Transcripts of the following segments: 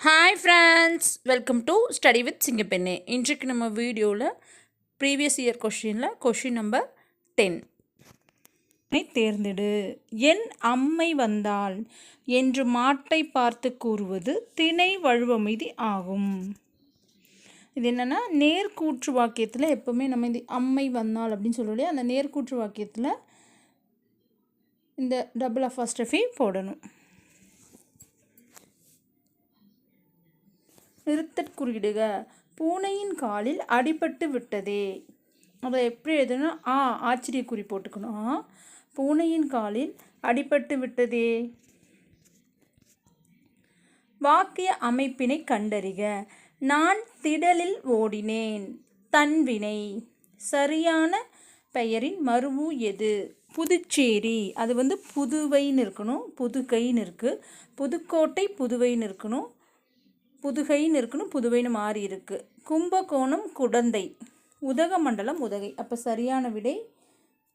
Hi friends, welcome to study with Singappenne. இன்றைக்கு நம்ம வீடியோவில் ப்ரீவியஸ் இயர் கொஷினில் கொஷின் நம்பர் 10 தேர்ந்தெடு. என் அம்மை வந்தாள் என்று மாட்டை பார்த்து கூறுவது திணை வழுவமைதி ஆகும். இது என்னென்னா, நேர்கூற்று வாக்கியத்தில் எப்போவுமே நம்ம இந்த அம்மை வந்தாள் அப்படின்னு சொல்லலையே, அந்த நேர்கூற்று வாக்கியத்தில் இந்த டபுள் அஃபாஸ்ட்ரஃபி போடணும். நிறுத்தற் குறியிடுக. பூனையின் காலில் அடிபட்டு விட்டதே. அதை எப்படி எழுதணும்? ஆச்சரிய குறி போட்டுக்கணும். பூனையின் காலில் அடிபட்டு விட்டதே. வாக்கிய அமைப்பினை கண்டறிக. நான் திடலில் ஓடினேன். தன்வினை. சரியான பெயரின் மருவு எது? புதுச்சேரி. அது புதுவைன்னு இருக்கணும், புதுகைன்னு இருக்குது. புதுக்கோட்டை புதுவைன்னு இருக்கணும், புதுகைன்னு இருக்கணும், புதுவைன்னு மாறி இருக்குது. கும்பகோணம் குடந்தை. உதகமண்டலம் உதகை. அப்போ சரியான விடை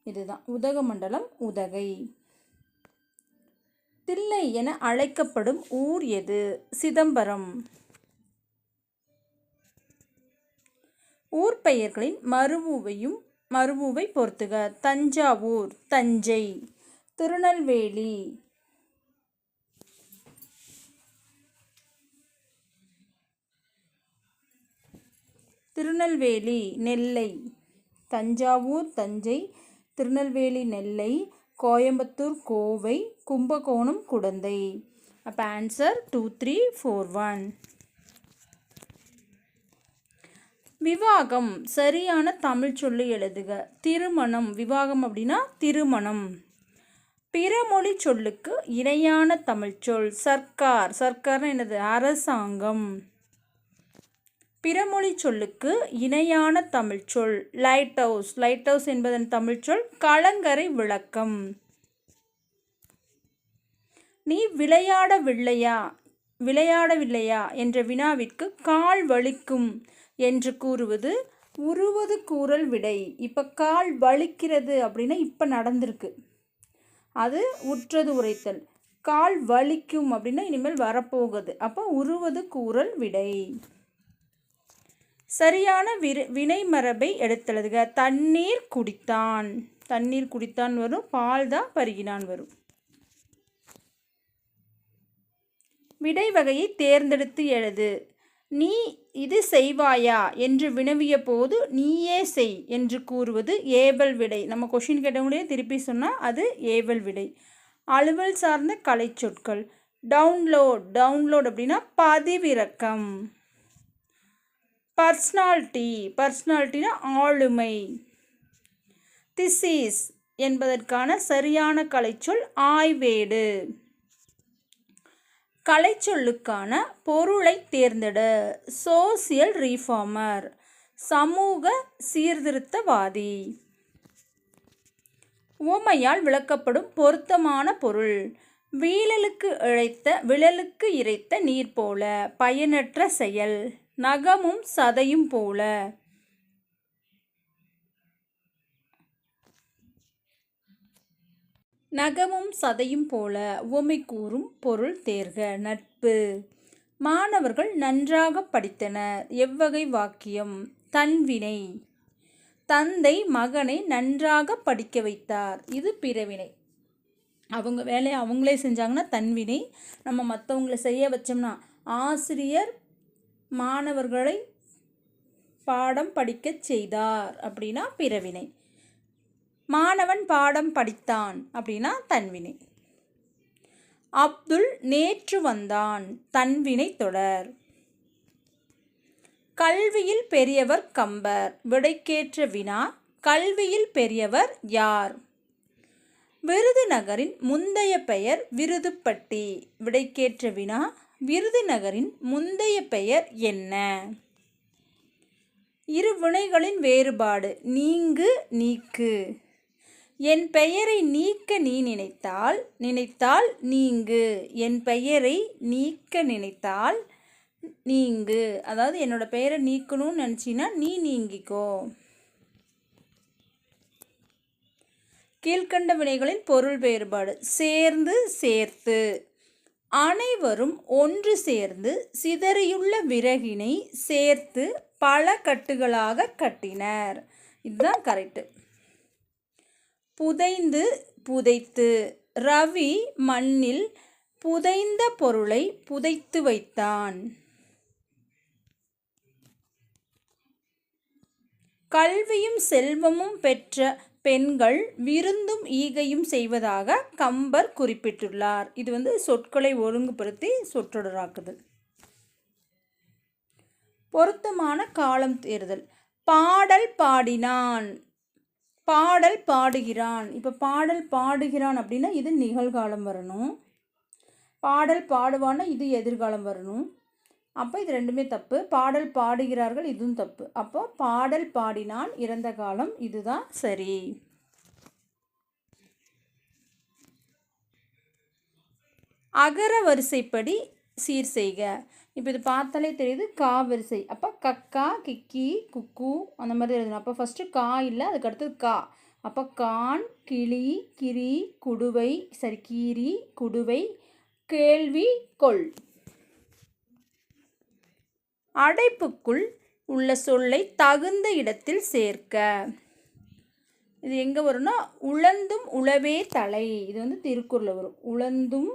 இதுதான், உதகமண்டலம் உதகை. தில்லை என அழைக்கப்படும் ஊர் எது? சிதம்பரம். ஊர் பெயர்களின் மருவுவை பொறுத்துக. தஞ்சாவூர், தஞ்சை. திருநெல்வேலி. திருநெல்வேலி, நெல்லை. தஞ்சாவூர் தஞ்சை, திருநெல்வேலி நெல்லை, கோயம்புத்தூர் கோவை, கும்பகோணம் குடந்தை. அப்போ ஆன்சர் 2, 3, 4, 1. விவாகம். சரியான தமிழ் சொல்லி எழுதுக. திருமணம். விவாகம் அப்படின்னா திருமணம். பிறமொழி சொல்லுக்கு இணையான தமிழ் சொல். சர்க்கார். சர்க்கார்னு என்னது? அரசாங்கம். பிறமொழி சொல்லுக்கு இணையான தமிழ் சொல். Light house. லைட் ஹவுஸ் என்பதன் தமிழ் சொல் கலங்கரை விளக்கம். நீ விளையாடவில்லையா என்ற வினாவிற்கு கால் வலிக்கும் என்று கூறுவது உருவது கூறல் விடை. இப்போ கால் வலிக்கிறது அப்படின்னா இப்போ நடந்திருக்கு, அது உற்றது உரைத்தல். கால் வலிக்கும் அப்படின்னா இனிமேல் வரப்போகுது, அப்போ உருவது கூறல் விடை. சரியான வினை மரபை எடுத்தெழுதுக. தண்ணீர் குடித்தான். தண்ணீர் குடித்தான் வரும், பால் தான் பருகினான் வரும். விடை வகையை தேர்ந்தெடுத்து எழுது. நீ இது செய்வாயா என்று வினவிய போது நீயே செய் என்று கூறுவது ஏவல் விடை. நம்ம கொஷின் கேட்டவங்களே திருப்பி சொன்னால் அது ஏவல் விடை. அலுவல் சார்ந்த கலை சொற்கள். டவுன்லோட் அப்படின்னா பதிவிறக்கம். பர்சனாலிட்டினா ஆளுமை. திசிஸ் என்பதற்கான சரியான கலைச்சொல் ஆய்வேடு. கலைச்சொல்லுக்கான பொருளை தேர்ந்தெடு. சோசியல் ரீஃபார்மர், சமூக சீர்திருத்தவாதி. உவமையால் விளக்கப்படும் பொருத்தமான பொருள். விழலுக்கு இறைத்த நீர் போல. பயனற்ற செயல். நகமும் சதையும் போல. நகமும் சதையும் போல. உவமை கூறும் பொருள் தேர்க. நட்பு. மாணவர்கள் நன்றாக படித்தனர். எவ்வகை வாக்கியம்? தன்வினை. தந்தை மகனை நன்றாக படிக்க வைத்தார். இது பிறவினை. அவங்க வேலையை அவங்களே செஞ்சாங்கன்னா தன்வினை. நம்ம மற்றவங்களை செய்ய வச்சோம்னா, ஆசிரியர் மாணவர்களை பாடம் படிக்க செய்தார் அப்படின்னா பிறவினை. மாணவன் பாடம் படித்தான் அப்படின்னா தன்வினை. அப்துல் நேற்று வந்தான். தன்வினை தொடர். கல்வியில் பெரியவர் கம்பர். விடைக்கேற்ற வினா. கல்வியில் பெரியவர் யார்? விருதுநகரின் முந்தைய பெயர் விருதுப்பட்டி. விடைக்கேற்ற வினா. விருதுநகரின் முந்தைய பெயர் என்ன? இரு வினைகளின் வேறுபாடு. நீங்கு, நீக்கு. என் பெயரை நீக்க நீ நினைத்தால் நீங்கு. என் பெயரை நீக்க நினைத்தால் நீங்கு. அதாவது என்னோட பெயரை நீக்கணும்னு நினச்சின்னா நீ நீங்கிக்கோ. கீழ்கண்ட வினைகளின் பொருள் வேறுபாடு. சேர்ந்து, சேர்த்து. அனைவரும் ஒன்று சேர்ந்து சிதறியுள்ள விறகினை சேர்த்து பல கட்டுகளாக கட்டினர். இதுதான் கரெக்டு. புதைந்து புதைத்து. ரவி மண்ணில் புதைந்த பொருளை புதைத்து வைத்தான். கல்வியும் செல்வமும் பெற்ற பெண்கள் விருந்தும் ஈகையும் செய்வதாக கம்பர் குறிப்பிட்டுள்ளார். இது சொற்களை ஒழுங்குபடுத்தி சொற்றொடராக்குதல். பொருத்தமான காலம் தேர்தல். பாடல் பாடினான், பாடல் பாடுகிறான். இப்போ பாடல் பாடுகிறான் அப்படின்னா இது நிகழ்காலம் வரணும். பாடல் பாடுவான்னா இது எதிர்காலம் வரணும். அப்போ இது ரெண்டுமே தப்பு. பாடல் பாடுகிறார்கள் இதுவும் தப்பு. அப்போ பாடல் பாடினான் இறந்த காலம், இதுதான் சரி. அகர வரிசைப்படி சீர் செய்க. இப்போ இது பார்த்தாலே தெரியுது கா வரிசை. அப்போ கக்கா கிக்கி குக்கு அந்த மாதிரி எழுதணும். அப்போ ஃபஸ்ட்டு கா இல்லை, அதுக்கு அடுத்தது கா. அப்போ கான் கிளி கிரி குடுவை கீரி குடுவை கேள்வி கொள். அடைப்புக்குள் உள்ள சொல்லை தகுந்த இடத்தில் சேர்க்க. இது எங்கே வரும்னா உழந்தும் உழவே தலை. இது திருக்குறளில் வரும். உழந்தும்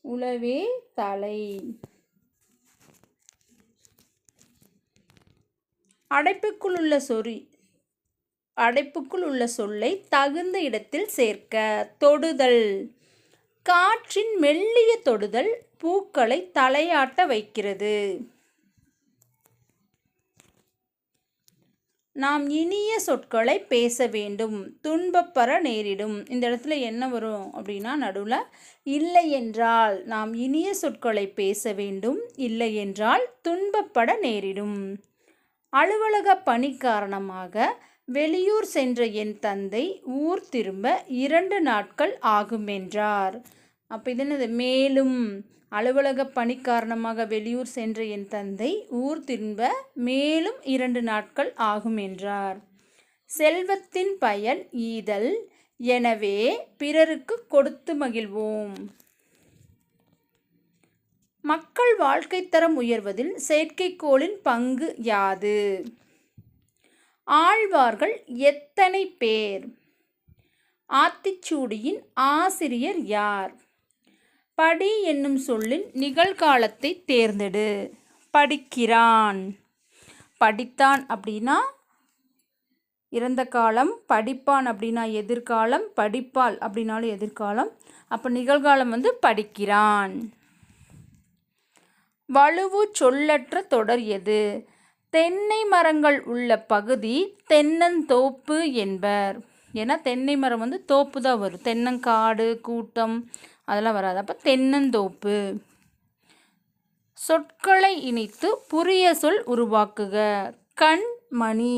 உழவே தலை. அடைப்புக்குள் உள்ள சொல்லை தகுந்த இடத்தில் சேர்க்க. தொடுதல். காற்றின் மெல்லிய தொடுதல் பூக்களை தலையாட்ட வைக்கிறது. நாம் இனிய சொற்களை பேச வேண்டும், துன்பப்பட நேரிடும். இந்த இடத்துல என்ன வரும் அப்படின்னா நடுவில் இல்லை என்றால் நாம் இனிய சொற்களை பேச வேண்டும், இல்லை என்றால் துன்பப்பட நேரிடும். அலுவலக பணி காரணமாக வெளியூர் சென்ற என் தந்தை ஊர் திரும்ப 2 நாட்கள் ஆகும் என்றார். அப்போ இது என்னது? மேலும். அலுவலக பணி காரணமாக வெளியூர் சென்ற என் தந்தை ஊர் திரும்ப மேலும் 2 நாட்கள் ஆகும் என்றார். செல்வத்தின் பயன் ஈதல், எனவே பிறருக்கு கொடுத்து மகிழ்வோம். மக்கள் வாழ்க்கை தரம் உயர்வதில் செயற்கைக்கோளின் பங்கு யாது? ஆழ்வார்கள் எத்தனை பேர்? ஆத்திச்சூடியின் ஆசிரியர் யார்? படி என்னும் சொல்லின் நிகழ்காலத்தை தேர்ந்தெடு. படிக்கிறான். படித்தான் அப்படின்னா இறந்த காலம், படிப்பான் அப்படின்னா எதிர்காலம், படிப்பாள் அப்படின்னாலும் எதிர்காலம். அப்போ நிகழ்காலம் படிக்கிறான். வலுவு சொல்லற்ற தொடர் எது? தென்னை மரங்கள் உள்ள பகுதி தென்னந்தோப்பு என்பர். ஏன்னா தென்னை மரம் தோப்பு தான் வரும். தென்னங்காடு கூட்டம் அதெல்லாம் வராது. அப்போ தென்னந்தோப்பு. சொற்களை இணைத்து புரிய சொல் உருவாக்குக. கண் மணி,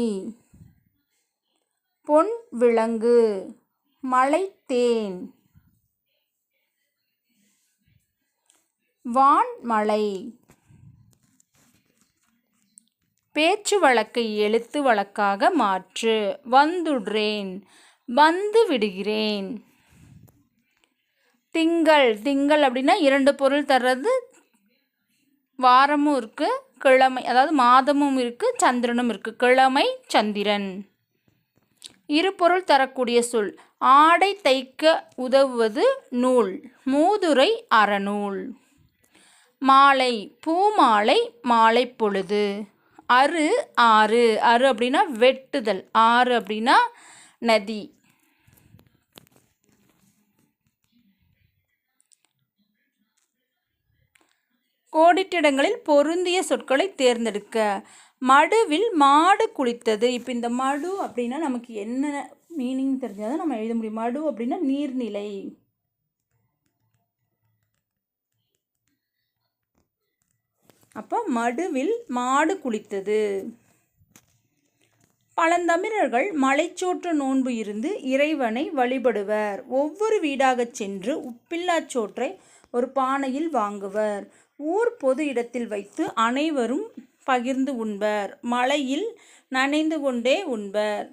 பொன் விலங்கு, மலை தேன், வான்மலை. பேச்சு வழக்கை எழுத்து வழக்காக மாற்று. வந்துடுறேன், வந்து விடுகிறேன். திங்கள். திங்கள் அப்படின்னா 2 பொருள் தர்றது. வாரமும் இருக்குது, கிழமை அதாவது மாதமும் இருக்குது, சந்திரனும் இருக்குது. கிழமை சந்திரன். 2 பொருள் தரக்கூடிய சொல். ஆடை தைக்க உதவுவது நூல், மூதுரை அறநூல். மாலை. பூமாலை, மாலை பொழுது. அரு ஆறு. அரு அப்படின்னா வெட்டுதல், ஆறு அப்படின்னா நதி. கோடிட்டிடங்களில் பொருந்திய சொற்களை தேர்ந்தெடுக்க. மடுவில் மாடு குளித்தது. இப்போ இந்த மடு அப்படின்னா நமக்கு என்ன மீனிங் தெரிஞ்சால் தான் நம்ம எழுத முடியும். மடு அப்படின்னா நீர்நிலை. அப்போ மடுவில் மாடு குளித்தது. பழந்தமிழர்கள் மலைச்சோற்று நோன்பு இருந்து இறைவனை வழிபடுவர். ஒவ்வொரு வீடாக சென்று உப்பில்லாச்சோற்றை ஒரு பானையில் வாங்குவர். ஊர் பொது இடத்தில் வைத்து அனைவரும் பகிர்ந்து உண்பர். மழையில் நனைந்து கொண்டே உண்பர்.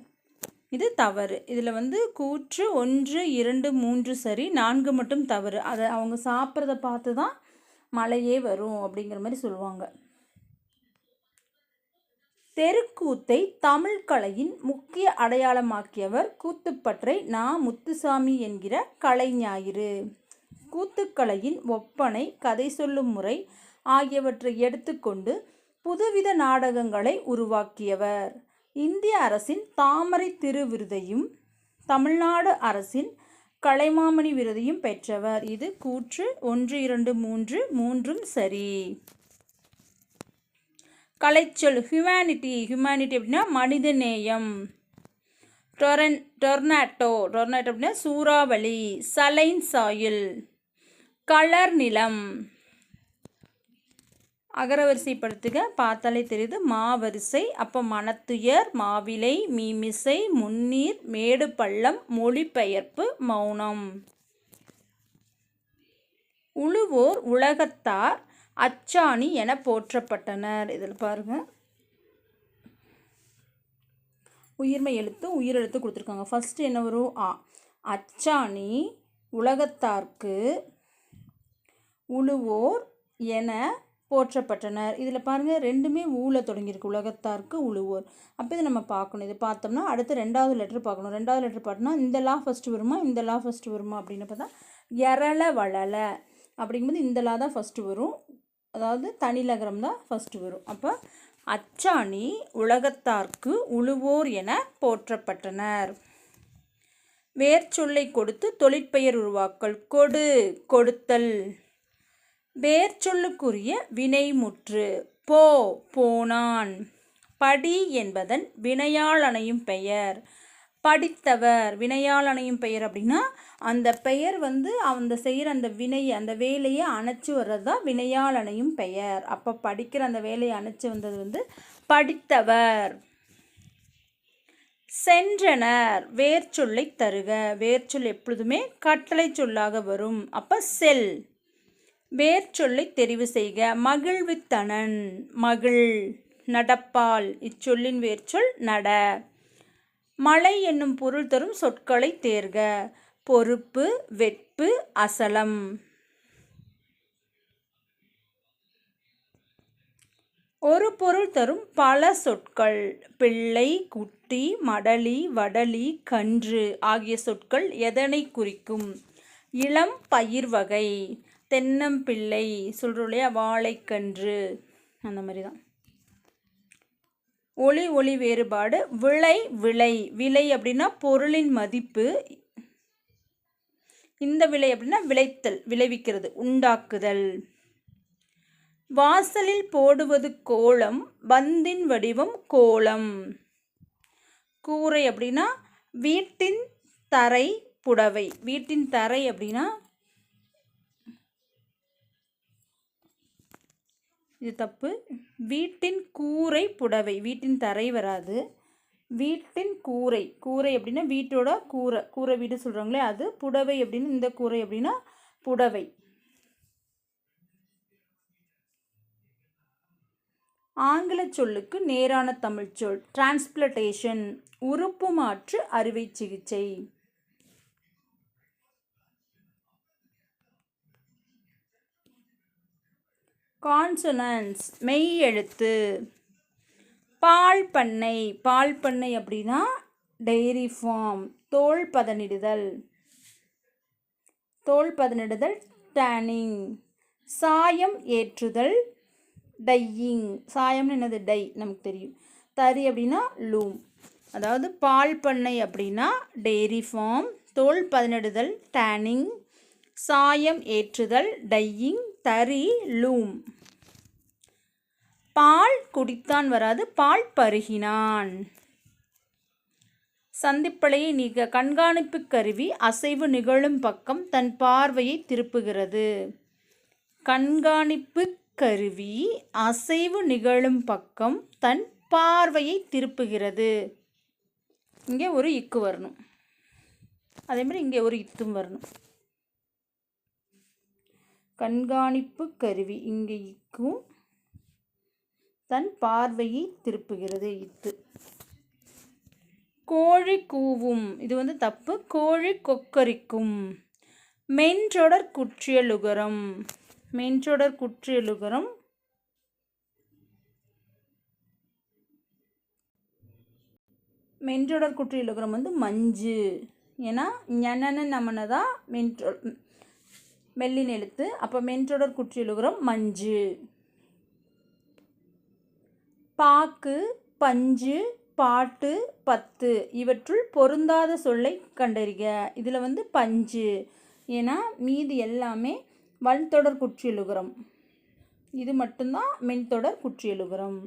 இது தவறு. இதில் வந்து கூற்று 1, 2, 3 சரி, 4 மட்டும் தவறு. அதை அவங்க சாப்பிட்றத பார்த்து தான் மழையே வரும் அப்படிங்கிற மாதிரி சொல்லுவாங்க. தெருக்கூத்தை தமிழ் கலையின் முக்கிய அடையாளமாக்கியவர் கூத்துப்பற்றை நா. முத்துசாமி என்கிற கலைஞாயிறு. கூத்துக்கலையின் ஒப்பனை, கதை சொல்லும் முறை ஆகியவற்றை எடுத்துக்கொண்டு புதுவித நாடகங்களை உருவாக்கியவர். இந்திய அரசின் தாமரை திரு விருதையும் தமிழ்நாடு அரசின் கலைமாமணி விருதையும் பெற்றவர். இது கூற்று 1, 2, 3 மூன்றும் சரி. கலைச்சொல் ஹியூமனிட்டி. ஹியூமனிட்டி அப்படின்னா மனிதநேயம். டொர்னாட்டோ அப்படின்னா சூறாவளி. Saline soil. கலர் நிலம். அகரவரிசைப்படுத்துக, பார்த்தாலே தெரியுது. மாவரிசை, அப்போ மனத்துயர், மாவிலை, மீமிசை, முன்னீர், மேடு பள்ளம், மொழிபெயர்ப்பு, மௌனம். உழுவோர் உலகத்தார் அச்சாணி என போற்றப்பட்டனர். இதில் பாருங்க, உயிர்மை எழுத்து உயிரெழுத்து கொடுத்துருக்காங்க. ஃபஸ்ட்டு என்ன வரும்? ஆ. அச்சாணி உலகத்தார்க்கு உழுவோர் என போற்றப்பட்டனர். இதில் பாருங்கள், ரெண்டுமே ஊழ தொடங்கியிருக்கு. உலகத்தார்க்கு உழுவோர். அப்போ இதை நம்ம பார்க்கணும். இது பார்த்தோம்னா அடுத்து 2வது லெட்ரு பார்க்கணும். 2வது லெட்ரு பார்த்தோம்னா இந்த லா ஃபஸ்ட்டு வருமா, இந்த லா ஃபஸ்ட்டு வருமா அப்படின்னு பார்த்தா எரள வளல அப்படிங்கும்போது இந்த லா தான் ஃபஸ்ட்டு வரும். அதாவது தனிலகரம் தான் ஃபஸ்ட்டு வரும். அப்போ அச்சாணி உலகத்தார்க்கு உழுவோர் என போற்றப்பட்டனர். வேர்ச்சொல்லை கொடுத்து தொழிற்பெயர் உருவாக்கல். கொடு, கொடுத்தல். வேர்ச்சொல்லுக்குரிய வினைமுற்று. போ, போனான். படி என்பதன் வினையால் அணையும் பெயர். படித்தவர். வினையால் அணையும் பெயர் அப்படின்னா அந்த பெயர் வந்து அந்த செய்கிற அந்த வினையை, அந்த வேலையை அணைச்சி வர்றது தான் வினையால் அணையும் பெயர். அப்போ படிக்கிற அந்த வேலையை அணைச்சி வந்தது வந்து படித்தவர். சென்றனர். வேர்ச்சொல்லை தருக. வேர்ச்சொல் எப்பொழுதுமே கட்டளை சொல்லாக வரும். அப்போ செல். வேர்ச்சொல்லை தெரிவு செய்க. மகிழ்வித்தனன். மகிழ். நடப்பால். இச்சொல்லின் வேர்ச்சொல் நட. மழை என்னும் பொருள் தரும் சொற்களை தேர்க. பொறுப்பு, வெட்பு, அசலம். ஒரு பொருள் தரும் பல சொற்கள். பிள்ளை, குட்டி, மடலி, வடலி, கன்று ஆகிய சொற்கள் எதனை குறிக்கும்? இளம் பயிர் வகை. தென்னம்பிள்ளை சொல்கிறோம் இல்லையா, வாழைக்கன்று, அந்த மாதிரி தான். ஒளி ஒளி வேறுபாடு. விளை, விளை. விலை அப்படின்னா பொருளின் மதிப்பு. இந்த விலை அப்படின்னா விளைத்தல், விளைவிக்கிறது, உண்டாக்குதல். வாசலில் போடுவது கோலம். பந்தின் வடிவம் கோலம். கூரை அப்படின்னா வீட்டின் தரை, புடவை. வீட்டின் தரை அப்படின்னா இது தப்பு. வீட்டின் கூரை, புடவை. வீட்டின் தரை வராது. வீட்டின் கூரை. கூரை அப்படின்னா வீட்டோட கூரை, கூரை வீடு சொல்கிறாங்களே அது. புடவை அப்படின்னு இந்த கூரை அப்படின்னா புடவை. ஆங்கில சொல்லுக்கு நேரான தமிழ் சொல் டிரான்ஸ்பிளேஷன். உறுப்பு மாற்று அறுவை சிகிச்சை. கான்சனன்ஸ் மெய் எழுத்து. பால் பண்ணை. பால் பண்ணை அப்படின்னா டெய்ரி ஃபார்ம். தோல் பதனிடுதல். தோல் பதனிடுதல் டேனிங். சாயம் ஏற்றுதல் டையிங். சாயம்னு என்னது? டை, நமக்கு தெரியும். தறி அப்படின்னா லூம். அதாவது பால் பண்ணை அப்படின்னா டெய்ரி ஃபார்ம், தோல் பதனிடுதல் டேனிங், சாயம் ஏற்றுதல் டையிங், தறி லூம். பால் குடித்தான் வராது, பால் பருகினான். சந்திப்பலையை நீக்க. கண்காணிப்பு கருவி அசைவு நிகழும் பக்கம் தன் பார்வையை திருப்புகிறது. கண்காணிப்பு கருவி அசைவு நிகழும் பக்கம் தன் பார்வையை திருப்புகிறது. இங்கே ஒரு இக்கு வரணும், அதே மாதிரி இங்கே ஒரு இத்தும் வரணும். கண்காணிப்பு கருவி இங்கே இக்கும், தன் பார்வையை திருப்புகிறது இத்து. கோழி கூவும், இது வந்து தப்பு. கோழி கொக்கரிக்கும். மென்றொடர் குற்றியலுகரம். மென்றொடர் குற்றியலுகரம் மென்றொடர் குற்றியலுகரம் வந்து மஞ்சு. ஏன்னா ஞனன நமனதா மெல்லின் எழுத்து. அப்போ மென்றொடர் குற்றியலுகரம் மஞ்சு. பாக்கு, பஞ்சு, பாட்டு, பத்து இவற்றுள் பொருந்தாத சொல்லை கண்டறிக. இதில் வந்து பஞ்சு. ஏன்னா மீதி எல்லாமே வன்தொடர் குற்றியலுகரம். இது மட்டும்தான் மென்தொடர் குற்றியலுகரம்.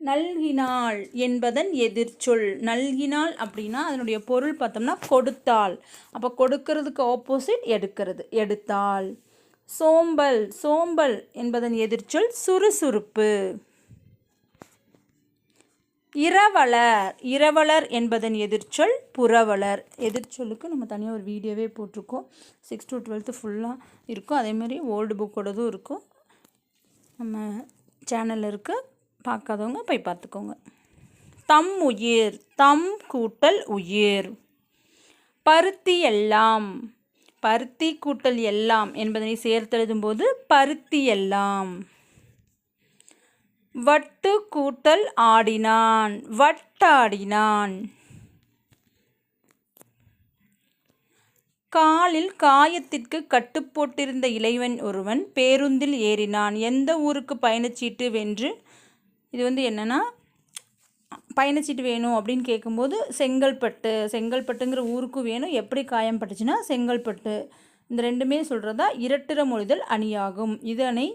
நல்கினாள் என்பதன் எதிர்ச்சொல். நல்கினாள் அப்படின்னா அதனுடைய பொருள் பார்த்தோம்னா கொடுத்தாள். அப்போ கொடுக்கறதுக்கு ஆப்போசிட் எடுக்கிறது, எடுத்தாள். சோம்பல். சோம்பல் என்பதன் எதிர்ச்சொல் சுறுசுறுப்பு. இரவலர். இரவலர் என்பதன் எதிர்ச்சொல் புரவலர். எதிர்ச்சொல்லுக்கு நம்ம தனியாக ஒரு வீடியோவே போட்டிருக்கோம். 6th to 12th ஃபுல்லாக இருக்கும். அதேமாதிரி ஓல்டு புக்கோடதும் இருக்கும், நம்ம சேனலில் இருக்குது. பார்க்காதவங்க போய் பார்த்துக்கோங்க. தம் உயிர். தம் கூட்டல் உயிர். பருத்தி எல்லாம். பருத்தி கூட்டல் எல்லாம் என்பதனை சேர்த்தெழுதும்போது பருத்தி எல்லாம். வட்டு கூட்டல் ஆடினான். வட்டாடினான். காலில் காயத்திற்கு கட்டுப்போட்டிருந்த இளைவன் ஒருவன் பேருந்தில் ஏறினான். எந்த ஊருக்கு பயணச்சீட்டு வென்று. இது வந்து என்னென்னா பயணச்சீட்டு வேணும் அப்படின்னு கேட்கும்போது செங்கல்பட்டு. செங்கல்பட்டுங்கிற ஊருக்கு வேணும். எப்படி காயம் பட்டுச்சுன்னா செங்கல்பட்டு. இந்த ரெண்டுமே சொல்கிறதா இரட்டிற மொழிதல் அணியாகும். இதனை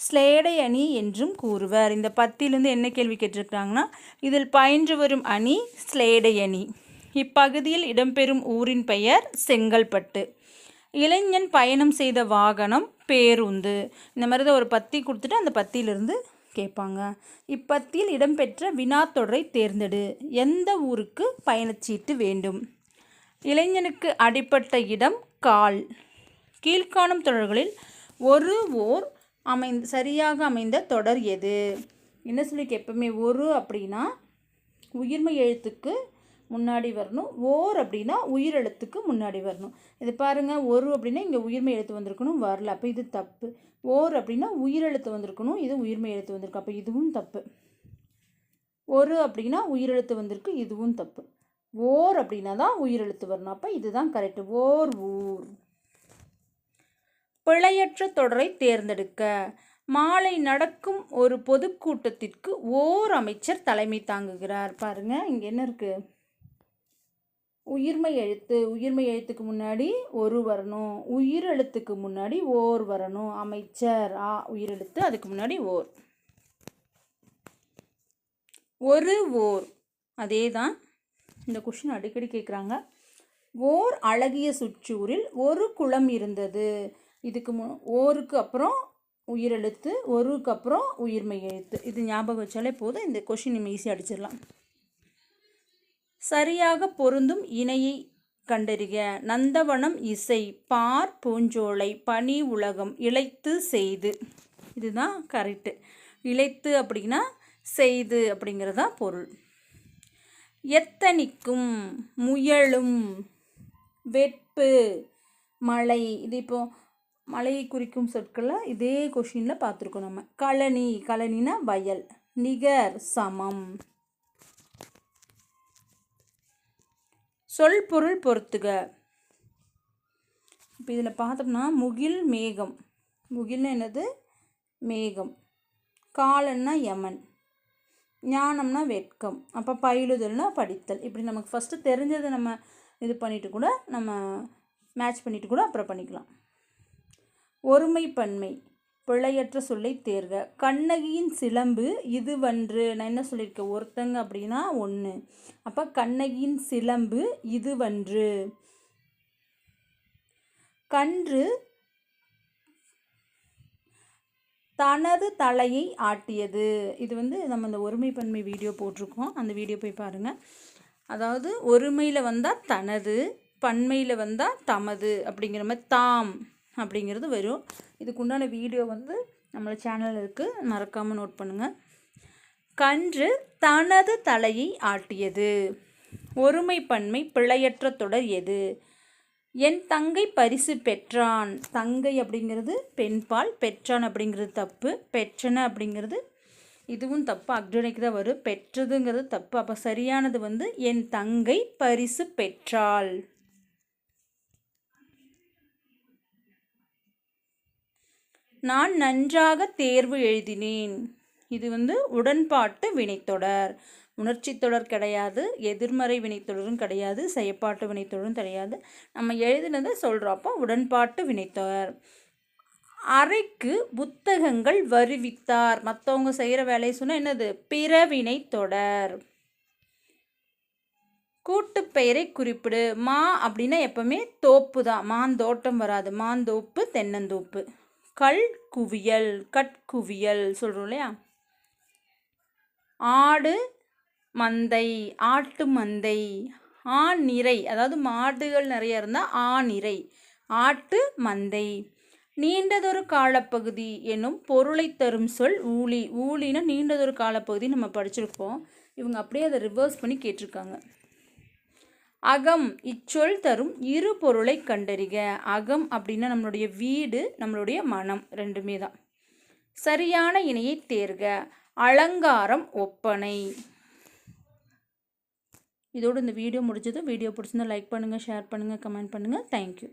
ஸ்லேடை அணி என்றும் கூறுவர். இந்த பத்தியிலேருந்து என்ன கேள்வி கேட்டிருக்காங்கன்னா, இதில் பயின்று வரும் அணி ஸ்லேடை அணி. இப்பகுதியில் இடம்பெறும் ஊரின் பெயர் செங்கல்பட்டு. இளைஞன் பயணம் செய்த வாகனம் பேருந்து. இந்த மாதிரி தான் ஒரு பத்தி கொடுத்துட்டு அந்த பத்தியிலிருந்து கேட்பாங்க. இப்பத்தியில் இடம்பெற்ற வினாத்தொடரை தேர்ந்தெடு. எந்த ஊருக்கு பயணச்சீட்டு வேண்டும்? இளைஞனுக்கு அடிப்பட்ட இடம் கால். கீழ்காணும் தொடர்களில் ஒரு ஓர் சரியாக அமைந்த தொடர் எது? என்ன சொல்லி எப்பவுமே ஒரு அப்படின்னா உயிர்மை எழுத்துக்கு முன்னாடி வரணும். ஓர் அப்படின்னா உயிரெழுத்துக்கு முன்னாடி வரணும். இது பாருங்கள், ஒரு அப்படின்னா இங்கே உயிர்மை எழுத்து வந்திருக்கணும், வரல. அப்போ இது தப்பு. ஓர் அப்படின்னா உயிரெழுத்து வந்திருக்கணும், இது உயிர்மை எழுத்து வந்திருக்கு. அப்போ இதுவும் தப்பு. ஒரு அப்படின்னா உயிரெழுத்து வந்திருக்கு, இதுவும் தப்பு. ஓர் அப்படின்னா தான் உயிரெழுத்து வரணும். அப்போ இதுதான் கரெக்டு. ஓர் ஊர். பிழையற்ற தொடரை தேர்ந்தெடுக்க. மாலை நடக்கும் ஒரு பொதுக்கூட்டத்திற்கு ஓர் அமைச்சர் தலைமை தாங்குகிறார். பாருங்க, இங்கே என்ன இருக்கு? உயிர்மை எழுத்து. உயிர்மை எழுத்துக்கு முன்னாடி ஒரு வரணும், உயிரெழுத்துக்கு முன்னாடி ஓர் வரணும். அமைச்சர் உயிரெழுத்து, அதுக்கு முன்னாடி ஓர். ஒரு ஓர். அதே தான் இந்த கொஷின் அடிக்கடி கேட்குறாங்க. ஓர் அழகிய சுற்றூரில் ஒரு குளம் இருந்தது. இதுக்கு ஓருக்கு அப்புறம் உயிரெழுத்து, ஒருக்கு அப்புறம் உயிர்மை எழுத்து. இது ஞாபகம் வச்சாலே போதும். இந்த கொஷின் நம்ம ஈஸியாக அடிச்சிடலாம். சரியாக பொருந்தும் இணையை கண்டறிக. நந்தவனம் இசை, பார் பூஞ்சோலை, பனி உலகம், இழைத்து செய்து. இதுதான் கரெக்டு. இழைத்து அப்படின்னா செய்து அப்படிங்கிறதா பொருள். எத்தனிக்கும், முயலும், வெப்பு, மழை. இது இப்போ மழையை குறிக்கும் சொற்களை இதே கொஷினில் பார்த்துருக்கோம் நம்ம. கழனி. கழனினா வயல். நிகர் சமம். சொல் பொருள் பொறுத்துக. இப்போ இதில் பார்த்தோம்னா முகில் மேகம். முகில்னா என்னது? மேகம். காலன்னா யமன். ஞானம்னா வெட்கம். அப்போ பயிலுதல்னா படித்தல். இப்படி நமக்கு ஃபஸ்ட்டு தெரிஞ்சதை நம்ம இது பண்ணிவிட்டு கூட நம்ம மேட்ச் பண்ணிவிட்டு கூட அப்புறம் பண்ணிக்கலாம். ஒருமை பன்மை. பிழையற்ற சொல்லை தேர்க. கண்ணகியின் சிலம்பு இதுவன்று. நான் என்ன சொல்லியிருக்கேன்? ஒருத்தங்க அப்படின்னா ஒன்று. அப்போ கண்ணகியின் சிலம்பு இதுவன்று. கன்று தனது தலையை ஆட்டியது. இது வந்து நம்ம இந்த ஒருமை பன்மை வீடியோ போட்டிருக்கோம், அந்த வீடியோ போய் பாருங்கள். அதாவது ஒருமையில் வந்தால் தனது, பன்மையில் வந்தால் தமது அப்படிங்கிற மாதிரி. தாம் அப்படிங்கிறது வரும். இதுக்குண்டான வீடியோ வந்து நம்மள சேனலில் இருக்குது, மறக்காமல் நோட் பண்ணுங்கள். கன்று தனது தலையை ஆட்டியது. ஒருமைப்பன்மை பிழையற்ற தொடர் எது? என் தங்கை பரிசு பெற்றான். தங்கை அப்படிங்கிறது பெண்பால், பெற்றான் அப்படிங்கிறது தப்பு, பெற்றன அப்படிங்கிறது இதுவும் தப்பு, அக்டோனிக்கு தான் வரும். பெற்றதுங்கிறது தப்பு. அப்போ சரியானது வந்து என் தங்கை பரிசு பெற்றாள். நான் நன்றாக தேர்வு எழுதினேன். இது வந்து உடன்பாட்டு வினைத்தொடர். உணர்ச்சி தொடர் கிடையாது, எதிர்மறை வினைத்தொடரும் கிடையாது, செயற்பாட்டு வினைத்தொடரும் கிடையாது. நம்ம எழுதினதை சொல்கிறோம். அப்போ உடன்பாட்டு வினைத்தொடர். அறைக்கு புத்தகங்கள் வருவித்தார். மற்றவங்க செய்கிற வேலையை சொன்னால் என்னது? பிறவினை தொடர். கூட்டு பெயரை குறிப்பிடு. மா அப்படின்னா எப்பவுமே தோப்பு தான், மாந்தோட்டம் வராது. மாந்தோப்பு, தென்னந்தோப்பு. கல் குவியல், கட்குவியல் சொல்கிறோம் இல்லையா? ஆடு மந்தை, ஆட்டு மந்தை. ஆநிறை, அதாவது மாடுகள் நிறைய இருந்தால் ஆநிறை. ஆட்டு மந்தை. நீண்டதொரு காலப்பகுதி என்னும் பொருளை தரும் சொல் ஊழி. ஊழினா நீண்டதொரு காலப்பகுதி நம்ம படிச்சிருப்போம். இவங்க அப்படியே அதை ரிவர்ஸ் பண்ணி கேட்டிருக்காங்க. அகம் இச்சொல் தரும் இரு பொருளை கண்டறிக. அகம் அப்படின்னா நம்மளுடைய வீடு, நம்மளுடைய மனம், ரெண்டுமே தான். சரியான இணையை தேர்க. அலங்காரம், ஒப்பனை. இதோடு இந்த வீடியோ முடிஞ்சது. வீடியோ பிடிச்சிருந்தா லைக் பண்ணுங்கள், ஷேர் பண்ணுங்கள், கமெண்ட் பண்ணுங்கள். தேங்க்யூ.